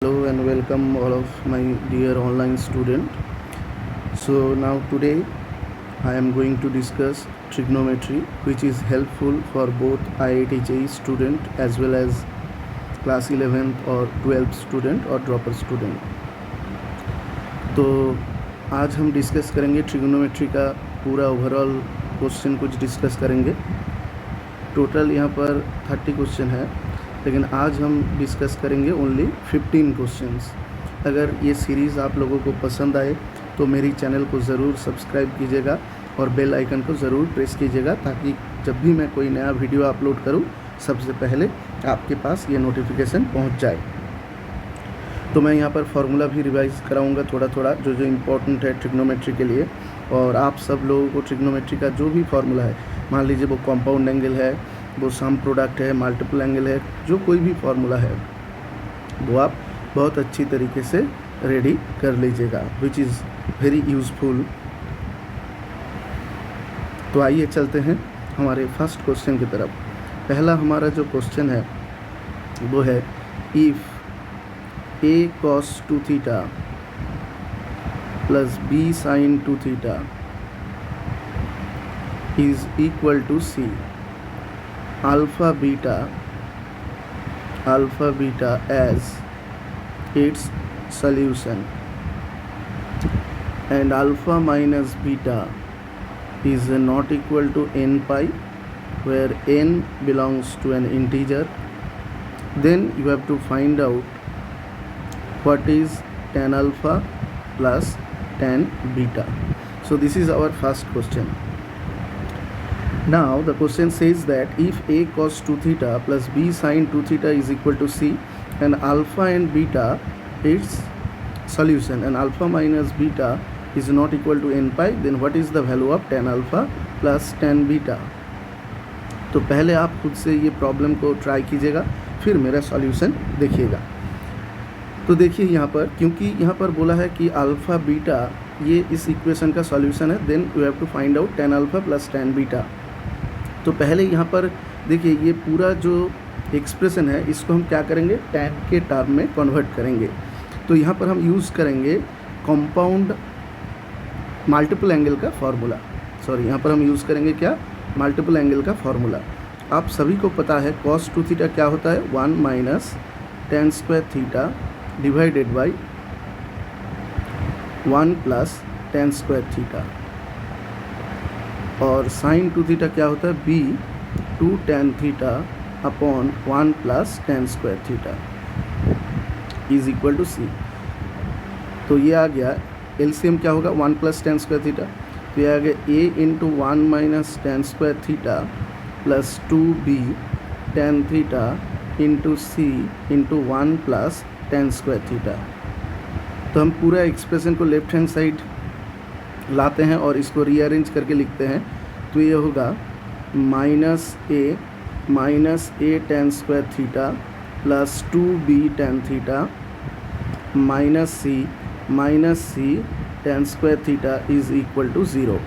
Hello and welcome all of my dear online student. So now today I am going to discuss trigonometry, which is helpful for both IIT JEE student as well as class 11th or 12th student और dropper student. तो आज हम discuss करेंगे trigonometry का पूरा overall question कुछ discuss करेंगे. Total यहाँ पर 30 क्वेश्चन है, लेकिन आज हम डिस्कस करेंगे ओनली 15 क्वेश्चंस. अगर ये सीरीज़ आप लोगों को पसंद आए तो मेरी चैनल को ज़रूर सब्सक्राइब कीजिएगा और बेल आइकन को ज़रूर प्रेस कीजिएगा, ताकि जब भी मैं कोई नया वीडियो अपलोड करूं सबसे पहले आपके पास ये नोटिफिकेशन पहुंच जाए. तो मैं यहाँ पर फार्मूला भी रिवाइज़ कराऊंगा थोड़ा थोड़ा, जो जो इम्पोर्टेंट है ट्रिग्नोमेट्री के लिए. और आप सब लोगों को ट्रिग्नोमेट्री का जो भी फार्मूला है, मान लीजिए वो कॉम्पाउंड एंगल है, वो सम प्रोडक्ट है, मल्टीपल एंगल है, जो कोई भी फार्मूला है वो आप बहुत अच्छी तरीके से रेडी कर लीजिएगा, विच इज़ वेरी यूज़फुल. तो आइए चलते हैं हमारे फर्स्ट क्वेश्चन की तरफ. पहला हमारा जो क्वेश्चन है वो है if a cos 2 theta plus b sin 2 theta is equal to c, alpha beta as its solution, and alpha minus beta is not equal to n pi, where n belongs to an integer. Then you have to find out what is tan alpha plus tan beta. So this is our first question. Now the question says that if a cos 2 theta plus b sin 2 theta is equal to c, and alpha and beta its solution, and alpha minus beta is not equal to n pi, then what is the value of tan alpha plus tan beta? तो पहले आप खुद से ये problem को try कीजिएगा, फिर मेरा सॉल्यूशन देखिएगा. तो देखिए यहाँ पर, क्योंकि यहाँ पर बोला है कि अल्फ़ा बीटा ये इस इक्वेशन का सॉल्यूशन है, then you have to find out tan alpha plus tan beta. तो पहले यहाँ पर देखिए ये पूरा जो एक्सप्रेशन है इसको हम क्या करेंगे, tan के टर्म में कन्वर्ट करेंगे. तो यहाँ पर हम यूज़ करेंगे कॉम्पाउंड मल्टीपल एंगल का फार्मूला. यहाँ पर हम यूज़ करेंगे क्या, मल्टीपल एंगल का फार्मूला. आप सभी को पता है cos 2 थीटा क्या होता है, 1 minus tan square theta divided by 1 plus tan square theta. और sin 2 थीटा क्या होता है, b 2 tan theta upon 1 plus tan square theta is equal to c. तो ये आ गया एलसीएम क्या होगा, 1 प्लस tan स्क्वायर थीटा. तो ये आ गया a into 1 minus tan square theta plus 2b tan theta into c into 1 plus tan square theta. तो हम पूरा एक्सप्रेशन को लेफ्ट हैंड साइड लाते हैं और इसको रीअरेंज करके लिखते हैं. तो ये होगा minus A tan square theta plus 2b tan theta minus C tan square theta is equal to 0.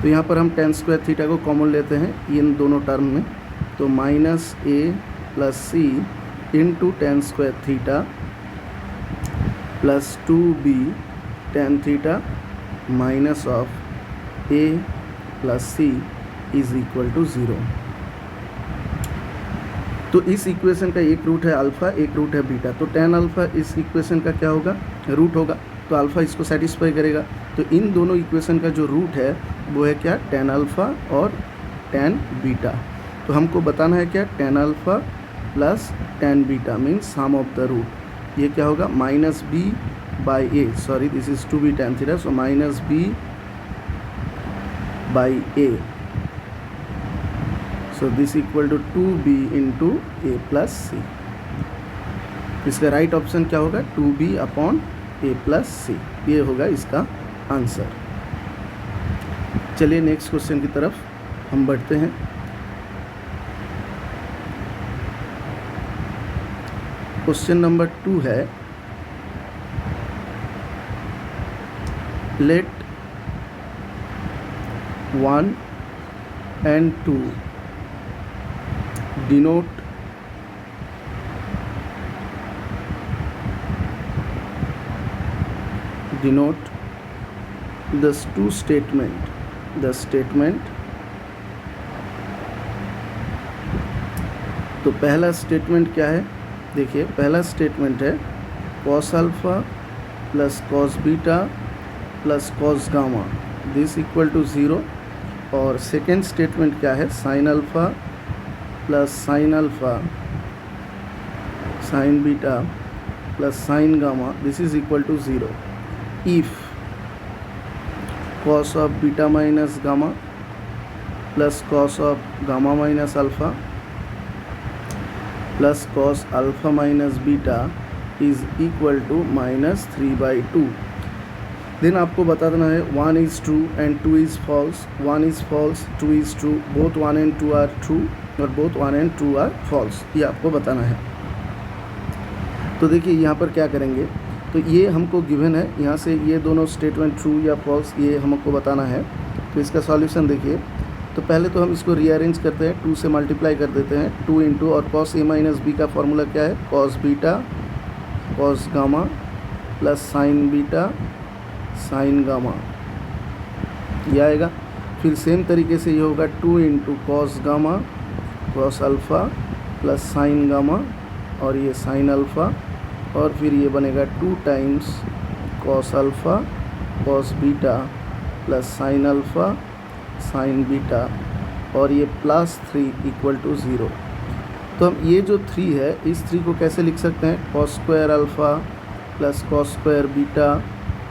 तो यहाँ पर हम tan स्क्वायर थीटा को कॉमन लेते हैं इन दोनों टर्म में. तो minus A plus C into tan square theta plus 2b tan theta minus of a plus C is equal to 0. तो इस इक्वेशन का एक रूट है अल्फ़ा, एक रूट है बीटा. तो tan अल्फ़ा इस इक्वेशन का क्या होगा, रूट होगा. तो अल्फ़ा इसको सेटिस्फाई करेगा. तो इन दोनों इक्वेशन का जो रूट है वो है क्या, tan अल्फ़ा और tan बीटा. तो हमको बताना है क्या, tan alpha plus tan beta means sum of the root. ये क्या होगा, minus b by a, sorry this is 2b tan theta, so minus b by a. So this equal to 2b into a plus c. इसका right option क्या होगा, 2b upon ए plus सी. ये होगा इसका answer. चलिए नेक्स्ट क्वेश्चन की तरफ हम बढ़ते हैं. क्वेश्चन नंबर 2 है, late 1 and 2 denote denote the two statement. The statement, तो पहला स्टेटमेंट क्या है? देखिए पहला स्टेटमेंट है cos alpha plus cos beta plus cos gamma, this equal to 0। और सेकेंड स्टेटमेंट क्या है? sin alpha plus sin alpha sin beta plus sin gamma, this is equal to 0 if cos of beta minus gamma plus cos of gamma minus alpha plus cos alpha minus beta is equal to -3/2। Then आपको बता देना है 1 is true and 2 is false, 1 is false 2 is true, both 1 and 2 are true और both 1 and 2 are false, ये आपको बताना है। तो देखिए यहाँ पर क्या करेंगे, तो ये हमको गिवन है, यहाँ से ये दोनों स्टेटमेंट ट्रू या फॉल्स ये हमको बताना है। तो इसका सॉल्यूशन देखिए, तो पहले तो हम इसको रीअरेंज करते हैं, 2 से मल्टीप्लाई कर देते हैं, 2 इंटू और cos a माइनस बी का फॉर्मूला क्या है? cos beta cos gamma plus sign beta sine gamma, ये आएगा। फिर सेम तरीके से ये होगा 2 into cos gamma cos alpha plus sign gamma और ये साइन अल्फ़ा, और फिर ये बनेगा 2 times cos alpha cos beta plus sine alpha sine beta और ये +3 इक्वल टू 0। तो हम ये जो 3 है इस 3 को कैसे लिख सकते हैं? cos square alpha plus cos square beta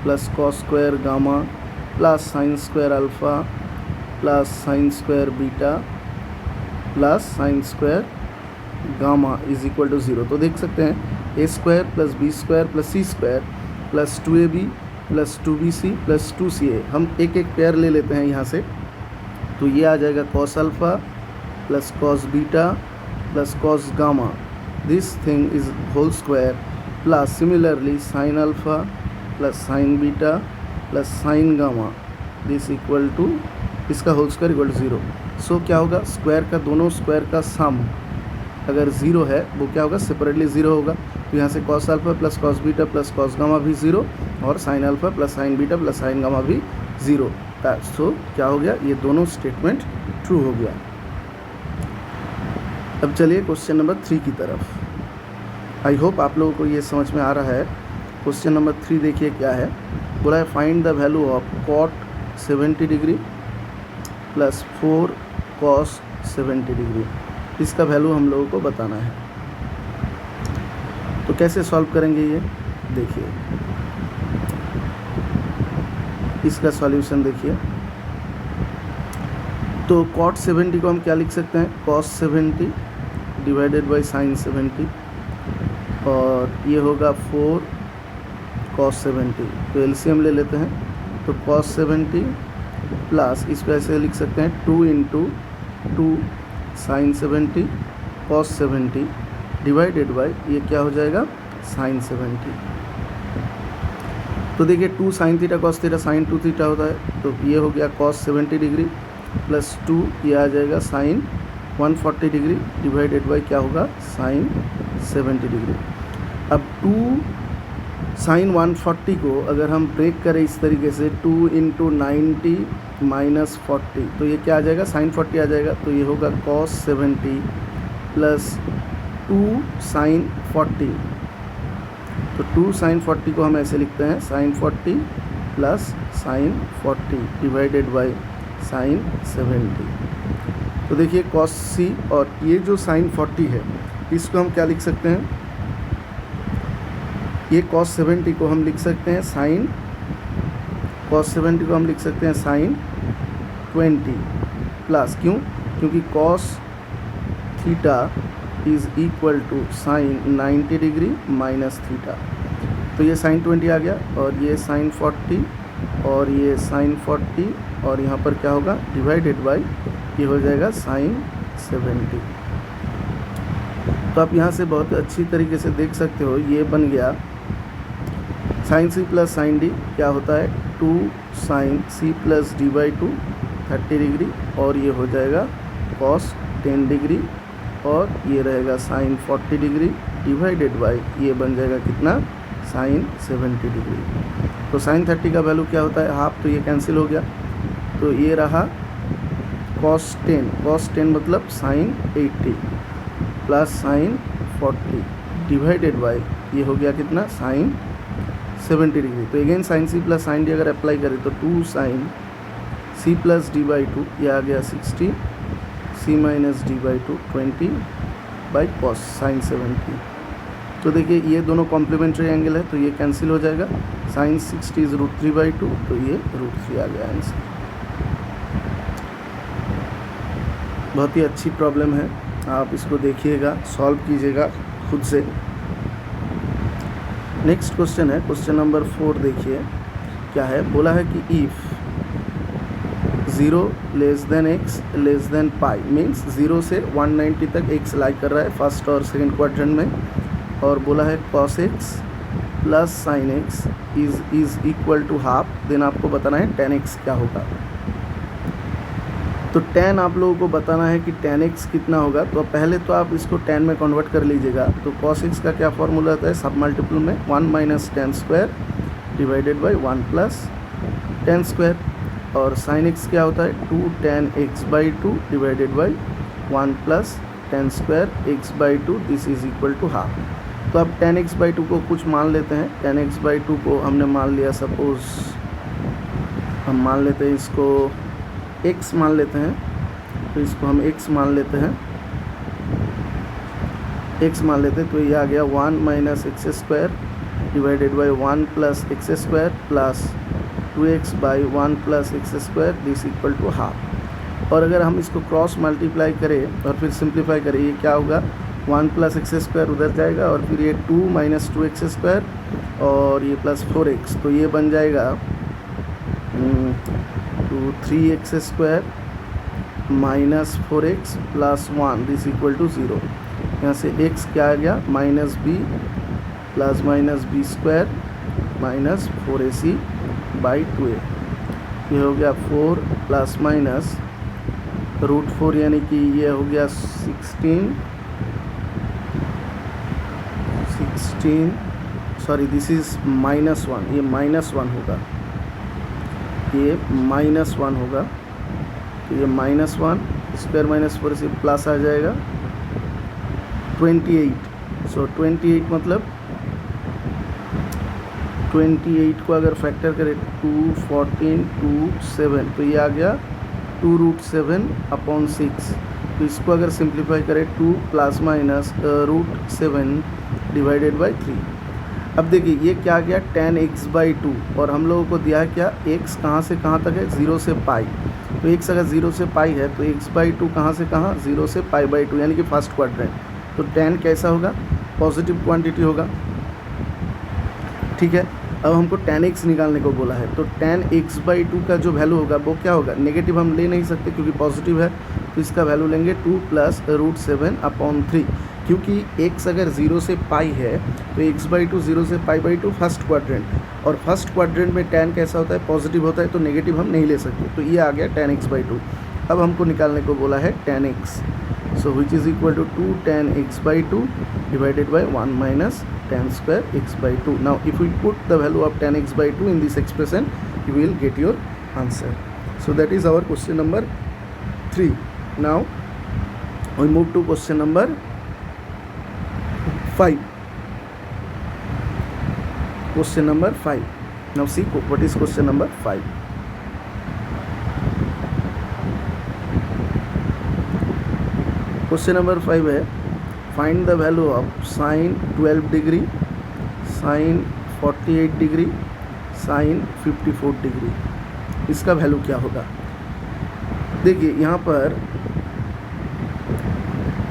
plus cos square gamma plus sine square alpha plus sine square beta plus sine square gamma is equal to 0। तो देख सकते हैं a square plus B square plus C square plus 2ab plus 2bc plus 2ca, हम एक एक pair ले लेते हैं यहाँ से। तो ये आ जाएगा cos alpha plus cos beta plus cos gamma, this thing is whole square plus similarly sin alpha plus sin beta plus sin gamma, this equal to इसका whole square equal to 0। So क्या होगा? Square का दोनों square का सम अगर 0 है वो क्या होगा? सेपरेटली 0 होगा। तो यहाँ से cos alpha plus cos beta plus cos gamma भी 0 और sin alpha plus sin beta plus sin gamma भी 0। सो क्या हो गया? ये दोनों स्टेटमेंट ट्रू हो गया। अब चलिए क्वेश्चन नंबर 3 की तरफ। आई होप आप लोगों को ये समझ में आ रहा है। क्वेश्चन नंबर 3 देखिए क्या है, बोला है find the value of cot 70 degree plus 4 cos 70 degree, इसका वैल्यू हम लोगों को बताना है। तो कैसे सॉल्व करेंगे ये देखिए, इसका सॉल्यूशन देखिए। तो cot 70 को हम क्या लिख सकते हैं? cos 70 डिवाइडेड बाई sin 70 और ये होगा 4 cos 70। तो एलसीएम ले लेते हैं, तो cos 70 प्लस इसको ऐसे लिख सकते हैं 2 into 2 sin 70 cos 70 divided by ये क्या हो जाएगा? sin 70। तो देखिए 2 sin theta cos theta sin 2 theta होता है, तो ये हो गया cos 70 डिग्री प्लस 2 ये आ जाएगा sin 140 डिग्री डिवाइडेड बाई क्या होगा? sin 70 degree. अब 2 sin 140 को अगर हम ब्रेक करें इस तरीके से 2 इंटू 90 माइनस 40, तो ये क्या आ जाएगा? sin 40 आ जाएगा। तो ये होगा cos 70 प्लस 2 sin 40। तो 2 sin 40 को हम ऐसे लिखते हैं sin 40 plus sin 40 divided by sin 70। तो देखिए cos c और ये जो sin 40 है इसको हम क्या लिख सकते हैं? ये cos 70 को हम लिख सकते हैं sin cos 70 को हम लिख सकते हैं sin 20 प्लस, क्यों? क्योंकि cos theta is equal to sine 90 degree minus theta. तो ये sin 20 आ गया और ये sin 40 और ये sin 40 और यहाँ पर क्या होगा? डिवाइडेड बाई ये हो जाएगा sin 70। तो आप यहाँ से बहुत अच्छी तरीके से देख सकते हो, ये बन गया sin c plus sine D क्या होता है? 2 sin c plus d by 2 30 degree और ये हो जाएगा cos 10 डिग्री और ये रहेगा sin 40 डिग्री डिवाइडेड बाई ये बन जाएगा कितना? sin 70 degree. तो साइन 30 का वैल्यू क्या होता है, हाफ, तो ये कैंसिल हो गया। तो ये रहा cos 10 मतलब sine 80 plus sine 40 divided by ये हो गया कितना, साइन 70 डिग्री। तो again sine c plus sine d अगर अप्लाई करें तो 2 sine c plus d by 2, ये आ गया 60 c minus d by 2 20 by cos sine 70। तो देखिए ये दोनों कॉम्प्लीमेंट्री एंगल है तो ये कैंसिल हो जाएगा। साइन 60 इज √3/2, तो ये √3 आ गया आंसर। बहुत ही अच्छी प्रॉब्लम है, आप इसको देखिएगा, सॉल्व कीजिएगा खुद से। नेक्स्ट क्वेश्चन है क्वेश्चन नंबर 4। देखिए क्या है, बोला है कि if 0 less than x less than pi, means 0 से 190 तक x लाई कर रहा है फर्स्ट और सेकंड क्वाड्रेंट में, और बोला है cos x plus sine x is equal to half, then आपको बताना है tan x क्या होगा। तो tan आप लोगों को बताना है कि tan x कितना होगा। तो पहले तो आप इसको tan में कन्वर्ट कर लीजिएगा। तो cos x का क्या फॉर्मूला होता है, सब मल्टीपल में 1 minus tan square divided by 1 plus tan square, और साइन x क्या होता है 2 tan x/2 divided by 1 plus tan square x/2, this is equal to half. तो अब tan x/2 को कुछ मान लेते हैं। tan x/2 को हमने मान लिया, सपोज हम मान लेते हैं इसको x मान लेते हैं, तो इसको हम x मान लेते हैं, x मान लेते हैं। तो ये आ गया 1 minus X square divided by 1 plus X square plus 2x by 1 plus X square, this equal to half. और अगर हम इसको क्रॉस मल्टीप्लाई करें और फिर सिंप्लीफाई करें, ये क्या होगा, 1 प्लस एक्स स्क्वायर उधर जाएगा और फिर ये 2 माइनस 2x स्क्वायर और ये प्लस 4x, तो ये बन जाएगा 3x square minus 4x plus 1, this equal to 0। यहाँ से x क्या आ गया, minus B plus minus B square minus 4ac by 2a, ये हो गया 4 प्लस माइनस √4, यानी कि ये हो गया 16 सॉरी दिस इज़ -1, ये -1 होगा, ये -1 होगा। तो ये -1 स्क्वायर माइनस 4 से प्लस आ जाएगा 28। सो 28 मतलब 28 को अगर फैक्टर करें 2 14 2 7, तो ये आ गया 2√7/6। तो इसको अगर सिंप्लीफाई करें 2 प्लस माइनस √7 डिवाइडेड बाई 3। अब देखिए ये क्या गया tan x/2, और हम लोगों को दिया है क्या, x कहाँ से कहाँ तक है, 0 से पाई। तो x अगर 0 से पाई है तो x/2 कहाँ से कहाँ, 0 से π/2, यानी कि फर्स्ट क्वाड्रेंट। तो tan कैसा होगा, पॉजिटिव क्वांटिटी होगा, ठीक है। अब हमको tan x निकालने को बोला है, तो tan x/2 का जो वैल्यू होगा वो क्या होगा, नेगेटिव हम ले नहीं सकते क्योंकि पॉजिटिव है, तो इसका वैल्यू लेंगे 2 प्लस √7/3, क्योंकि x अगर 0 से पाई है तो x/2 0 से π/2 फर्स्ट क्वाड्रेंट, और फर्स्ट क्वाड्रेंट में tan कैसा होता है, पॉजिटिव होता है, तो नेगेटिव हम नहीं ले सकते। तो ये आ गया tan x/2। अब हमको निकालने को बोला है tan x, so which is equal to 2 tan x/2 divided by 1 minus tan square x/2। Now if we put the value of tan x/2 in this expression, you will get your answer. So that is our question number 3। Now we move to question number 5. Question number 5. Now see what is question number 5. Question number 5 है, find the value of sin 12 degree, sin 48 degree, sin 54 degree। इसका value क्या होगा। देखिए यहाँ पर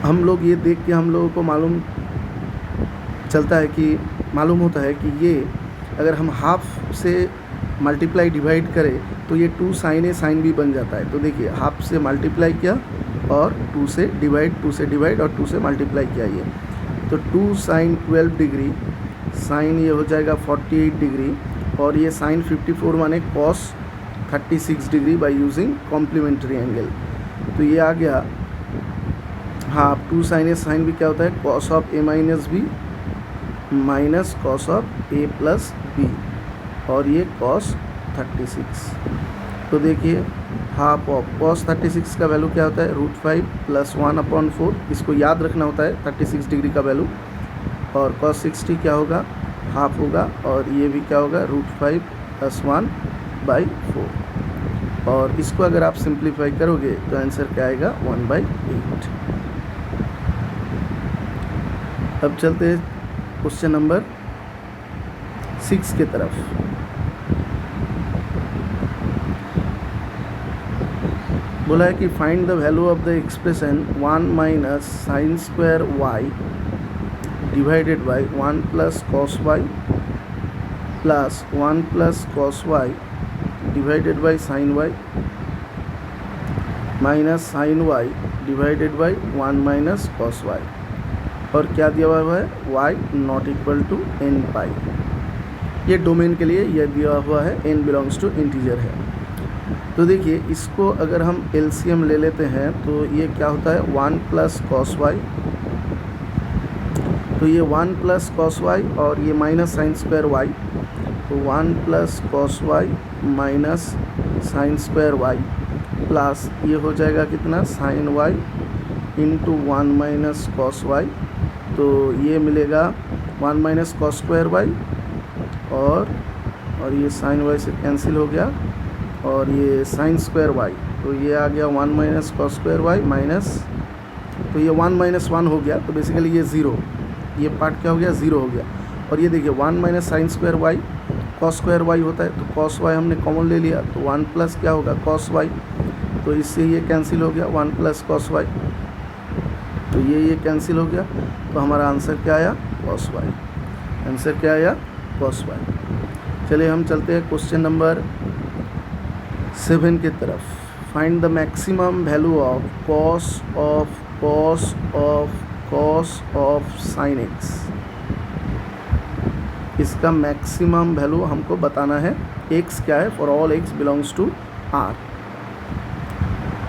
हम लोग ये देख के हम लोगों को मालूम होता है कि ये अगर हम हाफ से मल्टीप्लाई डिवाइड करें तो ये 2 sin a sin b बन जाता है। तो देखिए हाफ से मल्टीप्लाई किया और 2 से डिवाइड और 2 से मल्टीप्लाई किया, ये तो 2 sin 12 डिग्री साइन ये हो जाएगा 48 डिग्री, और ये sin 54 माने cos 36 degree by using complementary angle. तो ये आ गया half 2 sin a sin b क्या होता है, cos of a minus B minus cos of A plus B, और ये cos 36। तो देखिए हाफ ऑफ cos 36 का वैल्यू क्या होता है, √5 + 1/4। इसको याद रखना होता है 36 डिग्री का वैल्यू। और cos 60 क्या होगा, हाफ होगा, और ये भी क्या होगा, √5 + 1/4। और इसको अगर आप सिंप्लीफाई करोगे तो आंसर क्या आएगा, 1/8। अब चलते हैं क्वेश्चन नंबर 6 की तरफ। बोला है कि find the value of the expression 1 - sin² y divided by 1 + cos y plus 1 + cos y divided by sin y minus sin y divided by 1 - cos y। और क्या दिया हुआ है, y ≠ n π। ये डोमेन के लिए यह दिया हुआ है, n बिलोंग्स टू इंटीजर है। तो देखिए इसको अगर हम एलसीएम ले लेते हैं तो ये क्या होता है, 1 + cos y। तो ये 1 + cos y और ये माइनस sin² y। तो 1 + cos y minus sin² y plus ये हो जाएगा कितना, sin y × 1 - cos y। तो ये मिलेगा 1 - cos² y और ये sin y से कैंसिल हो गया, और ये sin² y। तो ये आ गया 1 - cos² y माइनस, तो ये 1 - 1 हो गया, तो बेसिकली ये 0, ये पार्ट क्या हो गया, 0 हो गया। और ये देखिए 1 - sin² y cos² y होता है, तो cos y हमने कॉमन ले लिया, तो 1 + क्या होगा, cos y। तो इससे ये कैंसिल हो गया, 1 + cos y। तो ये कैंसिल हो गया, तो हमारा आंसर क्या आया, cos y। आंसर क्या आया, cos y। चलिए हम चलते हैं क्वेश्चन नंबर 7 की तरफ। Find the maximum value of cos of sin x। इसका मैक्सिमम वैल्यू हमको बताना है। x क्या है, for all x belongs to r।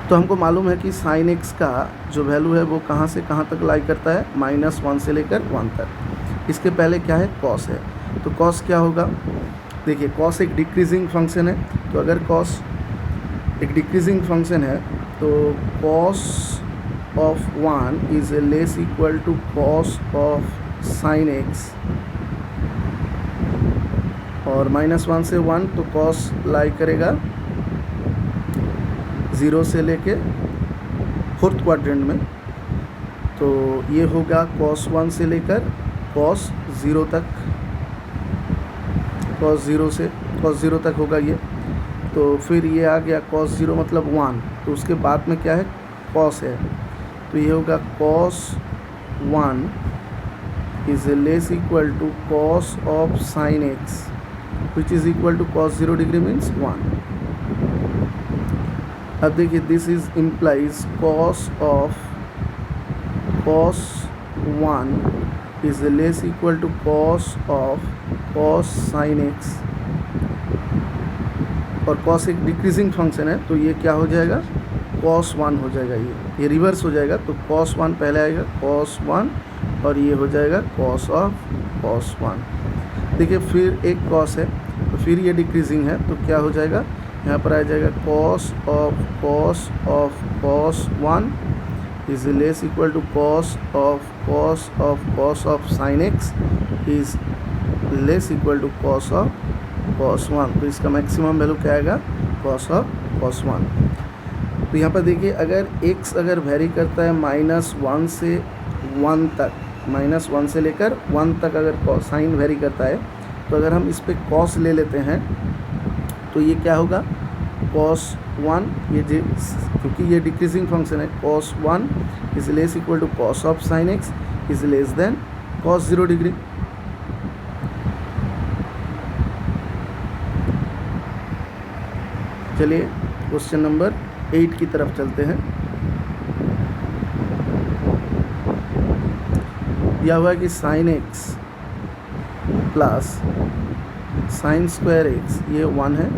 तो हमको मालूम है कि sin x का जो वैल्यू है वो कहाँ से कहाँ तक लाई करता है, -1 से लेकर 1 तक। इसके पहले क्या है, cos है। तो cos क्या होगा, देखिए cos एक डिक्रीजिंग फंक्शन है, तो अगर cos एक डिक्रीजिंग फंक्शन है तो cos of 1 is less equal to cos of sin x, और -1 से 1 तो cos लाई करेगा 0 से लेके 4th क्वाड्रेंट में। तो ये होगा cos 1 से लेकर cos 0 तक, cos 0 तक होगा ये। तो फिर ये आ गया cos 0 मतलब 1, तो उसके बाद में क्या है, cos है। तो ये होगा cos 1 is less equal to cos of sin x, which is equal to cos 0 degree means 1। अब देखिए this is implies cos 1 is less equal to cos sin x, और cos एक डिक्रीजिंग फंक्शन है, तो ये क्या हो जाएगा, cos 1 हो जाएगा। ये रिवर्स हो जाएगा, तो cos 1 पहले आएगा, cos 1, और ये हो जाएगा cos 1। देखिए फिर एक cos है, तो फिर ये डिक्रीजिंग है, तो क्या हो जाएगा, यहाँ पर आ जाएगा cos of 1 is less equal to cos of sin x is less equal to cos 1। तो इसका मैक्सिमम वैल्यू क्या आएगा, cos 1। तो यहाँ पर देखिए अगर x अगर वेरी करता है -1 से 1 तक, -1 से लेकर 1 तक अगर साइन वेरी करता है, तो अगर हम इस पर cos ले लेते हैं तो ये क्या होगा, cos 1, ये क्योंकि ये डिक्रीजिंग फंक्शन है, cos 1 is less equal to cos of sin x is less than cos 0 degree. चलिए क्वेश्चन नंबर 8 की तरफ चलते हैं। दिया हुआ है कि sin x plus sin² x ये 1 है,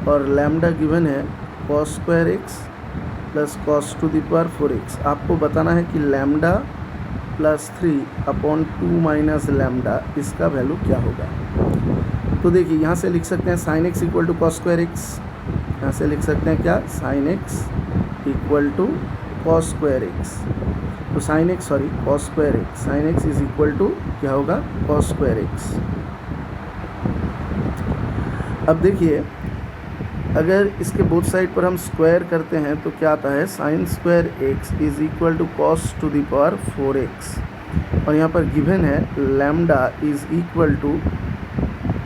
और लैम्डा गिवन है cos² x प्लस cos⁴x। आपको बताना है कि लैम्डा +3/2 - लैम्डा इसका वैल्यू क्या होगा। तो देखिए यहाँ से लिख सकते हैं sine x equal to cos square x, यहाँ से लिख सकते हैं क्या, sine x equal to cos square x. तो sine x sorry cos square x, sine x is equal to क्या होगा, कॉस स्क्वायर एक्स। अब देखिए अगर इसके बोथ साइड पर हम स्क्वायर करते हैं तो क्या आता है, sine square X is equal to cos to the power 4x, और यहाँ पर गिवन है lambda is equal to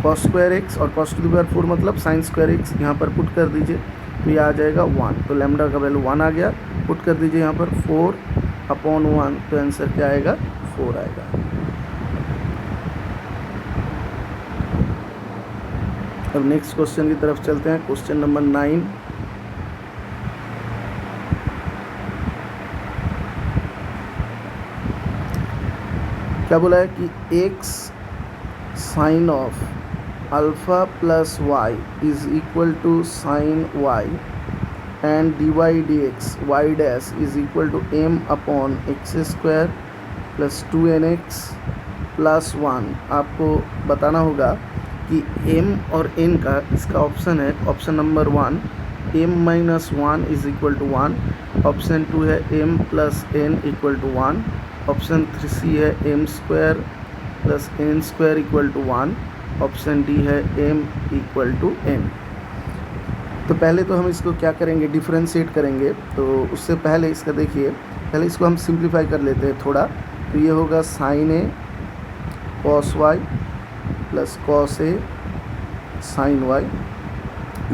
cos square X, और कॉस टू द पावर 4 मतलब साइन स्क्वायर एक्स, यहाँ पर पुट कर दीजिए तो ये आ जाएगा 1, तो लैम्डा का वैल्यू 1 आ गया, पुट कर दीजिए यहाँ पर 4/1, तो आंसर क्या आएगा, 4 आएगा। अब नेक्स्ट क्वेश्चन की तरफ चलते हैं, क्वेश्चन नंबर 9। क्या बोला है कि x sine of alpha plus Y is equal to sine Y and dy dx y dash is equal to m upon X square plus 2nx plus 1। आपको बताना होगा कि m और n का इसका ऑप्शन है, option number 1 m minus 1 is equal to 1, option 2 है m plus n equal to 1, option 3 है m square plus n square equal to 1, option D है m इक्वल टू n। तो पहले तो हम इसको क्या करेंगे, डिफ्रेंशिएट करेंगे। तो उससे पहले इसका देखिए, पहले इसको हम सिंप्लीफाई कर लेते हैं थोड़ा। तो ये होगा sine A cos Y plus cos A sine Y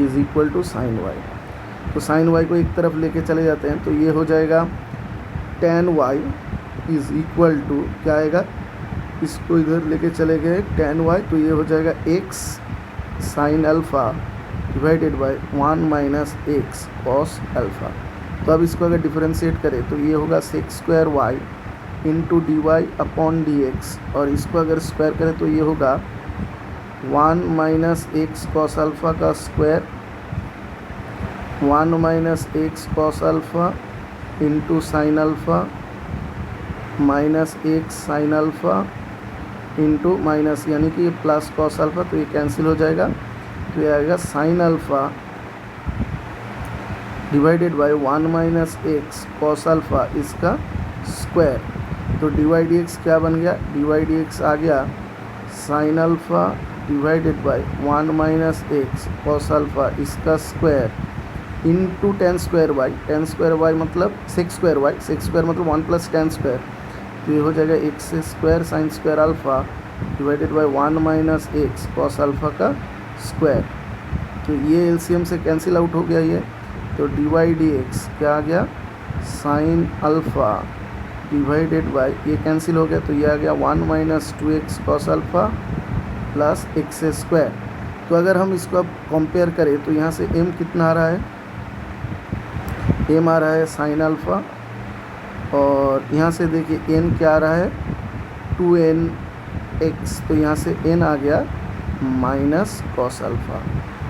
is equal to sine Y. तो साइन वाई को एक तरफ लेके चले जाते हैं, तो ये हो जाएगा tan Y is equal to क्या आएगा, इसको इधर लेके चले गए टेन वाई, तो ये हो जाएगा X sine alpha divided by 1 minus x cos alpha. तो अब इसको अगर डिफरेंशिएट करें तो ये होगा sec square Y into D Y upon D X, और इसको अगर स्क्वायर करें तो ये होगा 1 माइनस एक्स कॉस अल्फ़ा का square 1 minus x cos alpha into sine alpha minus X sine alpha into minus यानी कि ये प्लस कॉस अल्फ़ा, तो ये कैंसिल हो जाएगा, तो ये आएगा sine alpha divided by 1 minus x cos alpha इसका स्क्वायर। तो डी वाई डी एक्स क्या बन गया, डी वाई डी एक्स आ गया sine alpha divided by 1 minus x cos alpha इसका square into tan square y मतलब सेक्स स्क्वायर मतलब 1 प्लस टेन स्क्वायर, तो ये हो जाएगा x square sine square alpha divided by 1 minus x cos alpha का स्क्वायर। तो ये एलसीएम से कैंसिल आउट हो गया ये, तो डी वाई डी एक्स क्या आ गया, साइन अल्फ़ा डिवाइडेड बाय ये कैंसिल हो गया, तो ये आ गया 1 minus 2x cos alpha plus X square. तो अगर हम इसको अब कंपेयर करें तो यहाँ से m कितना आ रहा है, m आ रहा है साइन अल्फ़ा, और यहाँ से देखिए n क्या आ रहा है 2nx, तो यहाँ से n आ गया माइनस कॉस अल्फ़ा।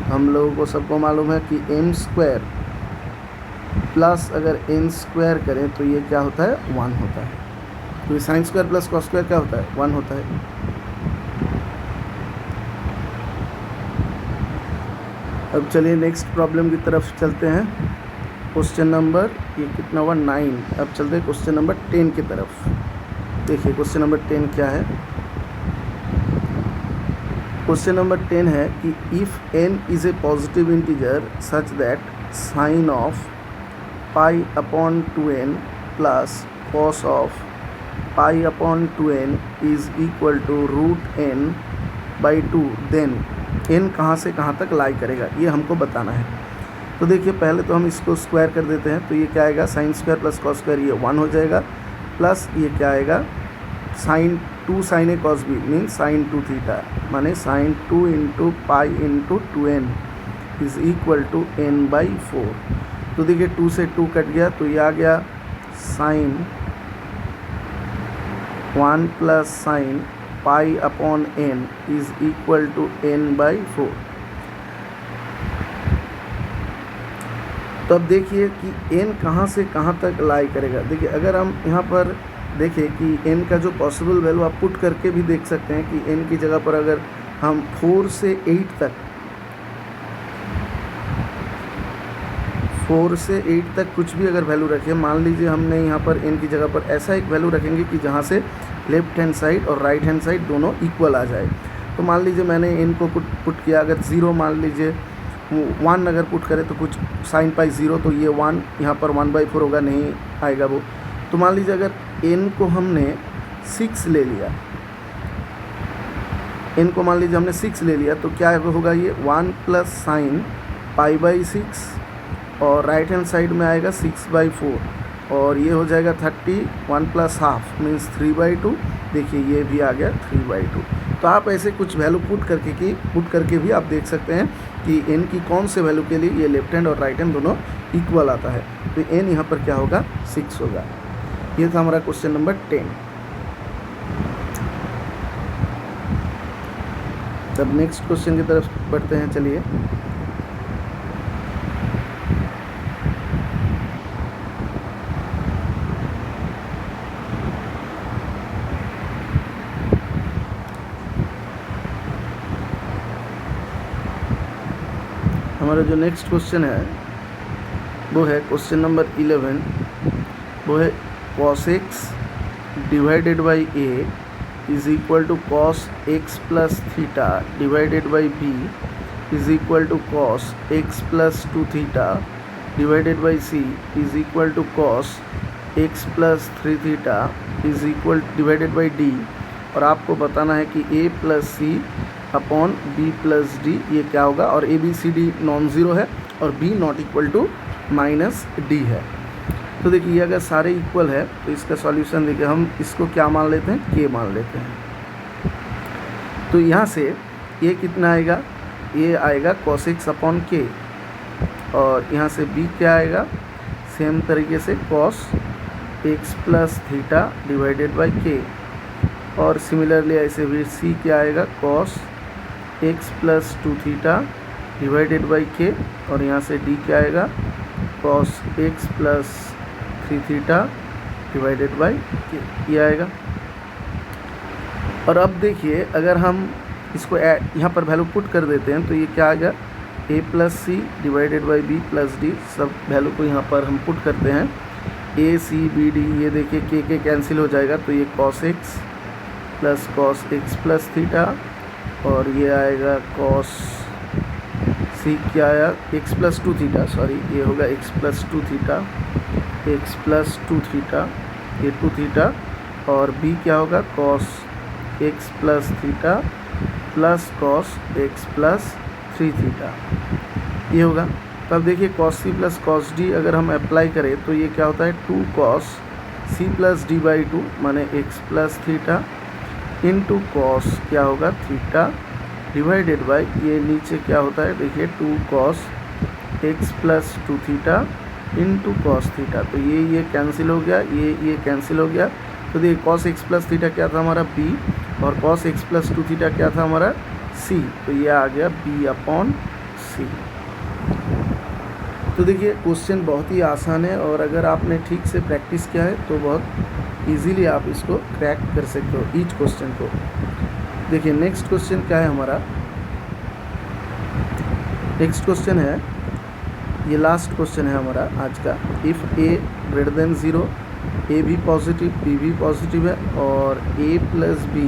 हम लोगों को सबको मालूम है कि m स्क्वायर प्लस अगर n स्क्वायर करें तो ये क्या होता है, 1 होता है। तो ये sign square plus cos square क्या होता है, 1 होता है। अब चलिए नेक्स्ट प्रॉब्लम की तरफ चलते हैं, क्वेश्चन नंबर ये कितना हुआ 9। अब चलते हैं क्वेश्चन नंबर 10 की तरफ। देखिए क्वेश्चन नंबर 10 क्या है, क्वेश्चन नंबर 10 है कि if n is a positive integer such that sine of pi upon 2n plus cos of pi upon 2n is equal to root n by 2, then n कहाँ से कहाँ तक लाई करेगा, ये हमको बताना है। तो देखिए पहले तो हम इसको स्क्वायर कर देते हैं, तो ये क्या आएगा, sine square plus cos square ये 1 हो जाएगा, प्लस ये क्या आएगा साइन 2 साइन ए cos b mean sine 2 theta, माने sine 2 into pi into 2n is equal to n by 4। तो देखिए 2 से 2 कट गया, तो ये आ गया sine 1 plus sine pi upon n is equal to n by 4। तो अब देखिए कि n कहाँ से कहाँ तक लाई करेगा। देखिए अगर हम यहाँ पर देखें कि n का जो पॉसिबल वैल्यू आप पुट करके भी देख सकते हैं कि n की जगह पर अगर हम 4 से 8 तक कुछ भी अगर वैल्यू रखें, मान लीजिए हमने यहाँ पर n की जगह पर ऐसा एक वैल्यू रखेंगे कि जहाँ से लेफ्ट हैंड साइड और राइट हैंड साइड दोनों इक्वल आ जाए। तो मान लीजिए मैंने n को पुट किया, अगर 0 मान लीजिए 1 अगर पुट करें तो कुछ साइन पाई 0, तो ये 1 यहाँ पर 1/4 होगा, नहीं आएगा वो। तो मान लीजिए अगर n को हमने 6 ले लिया, n को मान लीजिए हमने 6 ले लिया, तो क्या होगा, ये 1 प्लस साइन π/6 और राइट हैंड साइड में आएगा 6/4 और ये हो जाएगा 30, 1 प्लस हाफ मीन्स 3/2। देखिए ये भी आ गया 3/2। तो आप ऐसे कुछ वैल्यू पुट करके भी आप देख सकते हैं कि n की कौन से वैल्यू के लिए ये लेफ्ट हैंड और राइट हैंड दोनों इक्वल आता है। तो n यहाँ पर क्या होगा, 6 होगा। ये था हमारा क्वेश्चन नंबर 10। तब नेक्स्ट क्वेश्चन की तरफ बढ़ते हैं, चलिए। हमारा जो नेक्स्ट क्वेश्चन है वो है क्वेश्चन नंबर 11। वो है cos x divided by a is equal to cos x plus theta divided by b is equal to cos x plus 2 theta divided by c is equal to cos x plus 3 theta is equal divided by d। और आपको बताना है कि a plus c upon b plus d ये क्या होगा, और a b c d non zero है और b not equal to minus d है। तो देखिए अगर सारे इक्वल है तो इसका सॉल्यूशन देखिए हम इसको क्या मान लेते हैं, k मान लेते हैं। तो यहाँ से ये कितना आएगा, ये आएगा cos x अपॉन k, और यहाँ से b क्या आएगा, सेम तरीके से cos x plus theta divided by k, और सिमिलरली ऐसे भी c क्या आएगा, cos x plus 2 theta divided by k, और यहाँ से d क्या आएगा, cos x plus 3 theta divided by k, ये आएगा। और अब देखिए अगर हम इसको यहाँ पर वैल्यू पुट कर देते हैं तो ये क्या आ गया, a plus C divided by b plus D, सब वैल्यू को यहाँ पर हम पुट करते हैं, a c b d, ये देखिए k कैंसिल हो जाएगा, तो ये cos x plus cos x plus theta, और ये आएगा cos c क्या आया, x प्लस 2 थीटा, सॉरी ये होगा x plus 2 theta, x plus 2 theta, ये 2 थीटा, और b क्या होगा, cos x plus theta plus cos x plus 3 theta, ये होगा। तब देखिए cos c plus cos d अगर हम अप्लाई करें तो ये क्या होता है, 2 cos c plus d by 2 माने x plus theta into cos क्या होगा, थीटा डिवाइडेड बाई ये नीचे क्या होता है, देखिए 2 cos x plus 2 theta into cos theta, तो ये कैंसिल हो गया, ये कैंसिल हो गया। तो देखिए cos x प्लस थीटा क्या था हमारा b, और cos x प्लस 2 थीटा क्या था हमारा c, तो ये आ गया b अपॉन c। तो देखिए क्वेश्चन बहुत ही आसान है, और अगर आपने ठीक से प्रैक्टिस किया है तो बहुत इजीली आप इसको क्रैक कर सकते हो ईच क्वेश्चन को। देखिए नेक्स्ट क्वेश्चन क्या है हमारा, नेक्स्ट क्वेश्चन है, ये लास्ट क्वेश्चन है हमारा आज का। If a greater than 0, a भी पॉजिटिव b भी पॉजिटिव है, और a plus b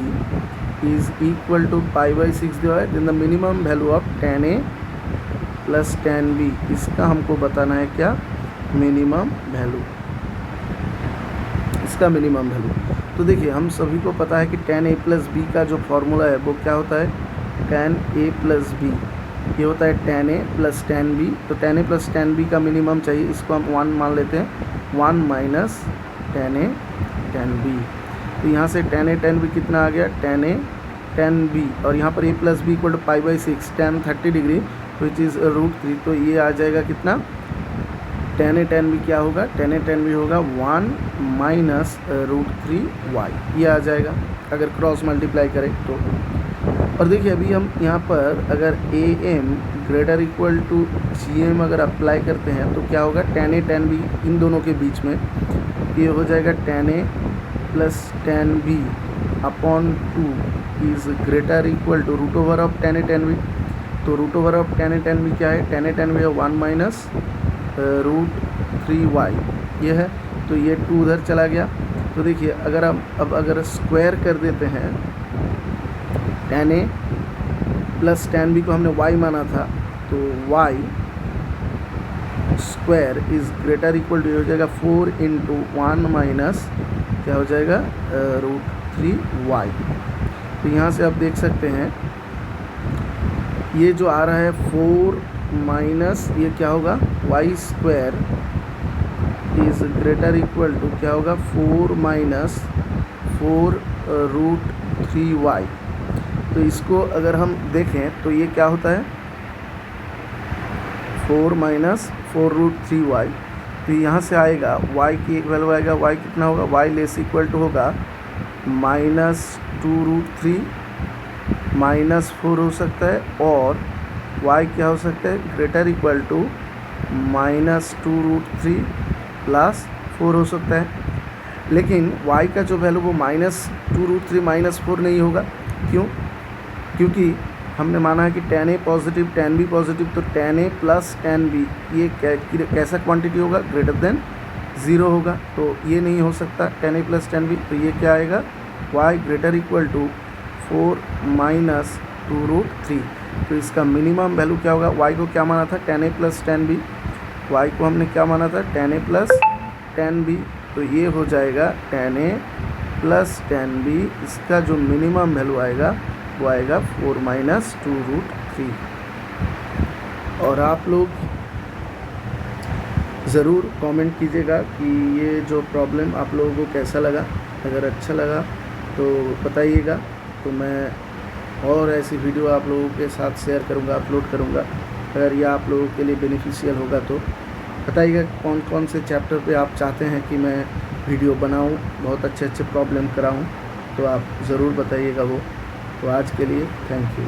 is equal to π/6 दिया है, then the minimum value of tan a plus tan b, इसका हमको बताना है क्या, मिनिमम वैल्यू, इसका मिनिमम वैल्यू। तो देखिए हम सभी को पता है कि tan a प्लस b का जो फॉर्मूला है वो क्या होता है, tan a प्लस b, ये होता है tan a plus tan b। तो tan a plus tan b का मिनिमम चाहिए, इसको हम 1 मान लेते हैं, 1 minus tan a tan b। तो यहाँ से tan a tan b कितना आ गया, tan a tan b, और यहाँ पर a plus b equal to π/6 tan 30 degree which is √3, तो ये आ जाएगा कितना, tan a tan b क्या होगा, tan a tan b होगा 1 माइनस √3y, ये आ जाएगा अगर क्रॉस मल्टीप्लाई करें तो। और देखिए अभी हम यहाँ पर अगर am greater equal to gm अगर अप्लाई करते हैं तो क्या होगा, tan a tan b इन दोनों के बीच में ये हो जाएगा tan a plus tan b upon 2, is greater equal to root over of tan a tan b। तो root over of tan a tan b क्या है, tan a tan b है 1 माइनस रूट 3y ये है। तो ये 2 उधर चला गया। तो देखिए अगर हम अब अगर स्क्वायर कर देते हैं, tan a plus tan b को हमने y माना था, तो y square is greater equal to हो जाएगा 4 इंटू 1 माइनस क्या हो जाएगा रूट 3y। तो यहाँ से आप देख सकते हैं ये जो आ रहा है 4 माइनस ये क्या होगा y square is greater equal to क्या होगा 4 माइनस 4 रूट 3y। तो इसको अगर हम देखें तो ये क्या होता है 4 माइनस 4 रूट 3y। तो यहाँ से आएगा y की एक वैल्यू आएगा, y कितना होगा, y लेस इक्वल टू होगा माइनस 2 रूट 3 माइनस 4 हो सकता है, और y क्या हो सकता है greater equal to minus 2 root 3 plus 4 हो सकता है। लेकिन y का जो वैल्यू वो माइनस 2 रूट 3 माइनस 4 नहीं होगा। क्यों? क्योंकि हमने माना है कि tan a positive tan b positive, तो tan a plus tan b ये कैसा क्वांटिटी होगा, ग्रेटर देन 0 होगा। तो ये नहीं हो सकता tan a plus tan b। तो ये क्या आएगा y greater equal to 4 minus 2 root 3। तो इसका मिनिमम वैल्यू क्या होगा, y को क्या माना था tan a plus tan b, y को हमने क्या माना था tan a plus tan b। तो ये हो जाएगा tan a plus tan b, इसका जो मिनिमम वैल्यू आएगा वो आएगा 4 माइनस 2 रूट 3। और आप लोग ज़रूर कमेंट कीजिएगा कि ये जो प्रॉब्लम आप लोगों को कैसा लगा। अगर अच्छा लगा तो बताइएगा, तो मैं और ऐसी वीडियो आप लोगों के साथ शेयर करूँगा, अपलोड करूँगा। अगर ये आप लोगों के लिए बेनिफिशियल होगा तो बताइएगा कौन कौन से चैप्टर पे आप चाहते हैं कि मैं वीडियो बनाऊँ, बहुत अच्छे अच्छे प्रॉब्लम कराऊँ, तो आप ज़रूर बताइएगा वो। तो आज के लिए थैंक यू।